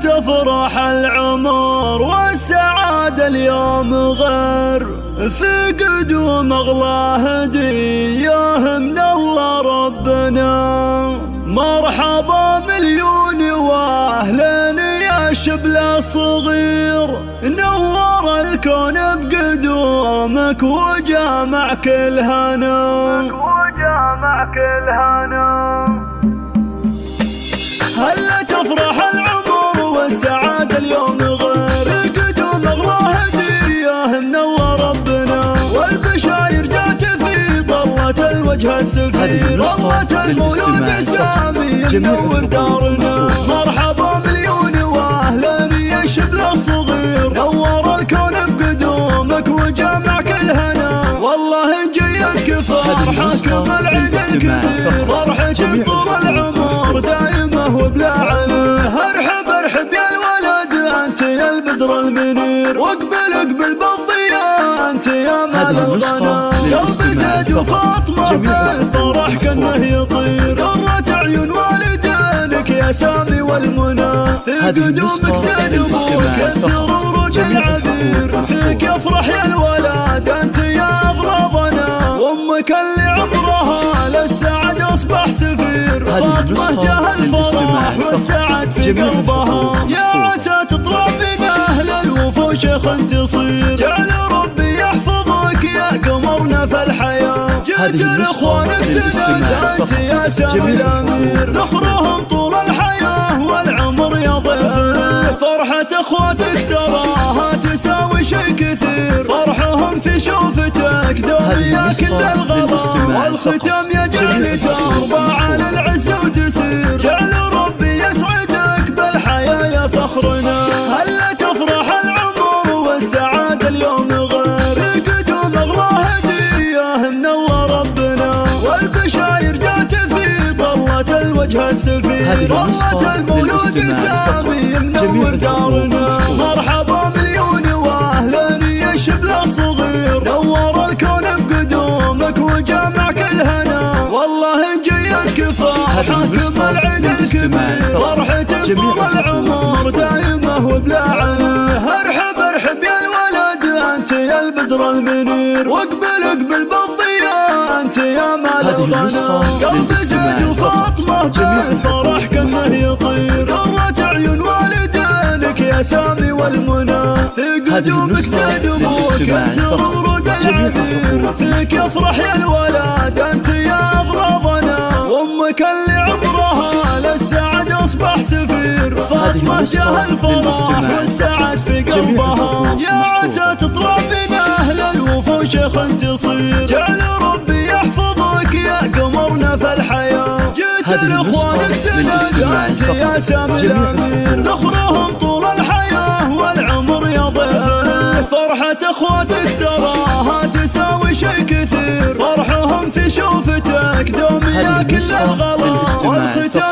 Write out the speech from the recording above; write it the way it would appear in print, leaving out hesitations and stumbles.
تفرح العمر والسعادة اليوم غير، في قدوم أغلى هدية من الله ربنا. مرحبا مليون واهلين يا شبل الصغير، نور الكون بقدومك وجامع كل هنا. هلا تفرح العمر والسعادة اليوم غير، قدوم أغلى هدية من الله ربنا. والبشاير جات في ضوة الوجه السفير، ضوة المولود سامي منور دارنا. مرحبا مليون واهلا يا شبل الصغير، نور الكون بقدومك وجامع كل هنا. والله جيتك فرحتكم العيد الكبير، فرحة طول العمر دائمة وبلا عيب. ارحب يا الولد انت يا البدر المنير، واقبل بالضياء انت يا مال الغنى. قلب زيد وفاطمة بالفرح كأنه يطير، قرة عيون والدينك يا سامي والمنى. في قدومك زيد ابوك كثر ورود العبير، فيك يفرح يا الولد انت يا اغراضنا. وامك اللي عمرها للسعد اصبح سفير، فاطمة جاه الفرح والسعد في قلبها. يا عسى تطلع من اهل الوفوش تصير، جعل ربي يحفظك يا قمرنا في الحياة. جيت لاخوانك سند انت يا سامي الامير، نخرهم طول الحياة والعمر يا ضيفنا. فرحة اخواتك تراها تساوي شي كثير، فرحهم في شوفتك دوم يا كل الغلا. والختام يجعل تربى على العز وتسير، جعل ربي يسعدك بالحياة يا فخرنا. هلا تفرح العمر والسعادة اليوم غير، قدوم أغلى هدية من الله ربنا. والبشاير جات في ضوة الوجه السفير، ضوة المولود سامي منور دارنا. مرحبا مليون واهلا يا شبل الصغير، نور الكون بقدومك وجامع كل هنا. والله جيتك فرحتكم العيد الكبير، فرحة طول العمر دائمة وبلا عيب. ارحب يا الولد انت يا البدر المنير، واقبل بالضياء انت يا مال الغنى. قلب زيد وفاطمة بالفرح كأنه يطير، قرة عيون والدينك يا سامي والمنى. في قدومك زيد ابوك كثر ورود العبير، فيك يفرح يا الولد انت يا اغراضنا. وامك اللي عمرها للسعد اصبح سفير، فاطمة جاه الفرح والسعد في قلبها. يا عسى تطلع من اهل الوفوش تصير، جعل ربي يحفظك يا قمرنا في الحياة. جيت لاخوانك سند انت يا سامي الامير، نخرهم طول الحياة والعمر يا ضيفنا. فرحة اخواتك تراها تساوي شي كثير، فرحهم في شوفتك دوم يا كل الغلا. والختام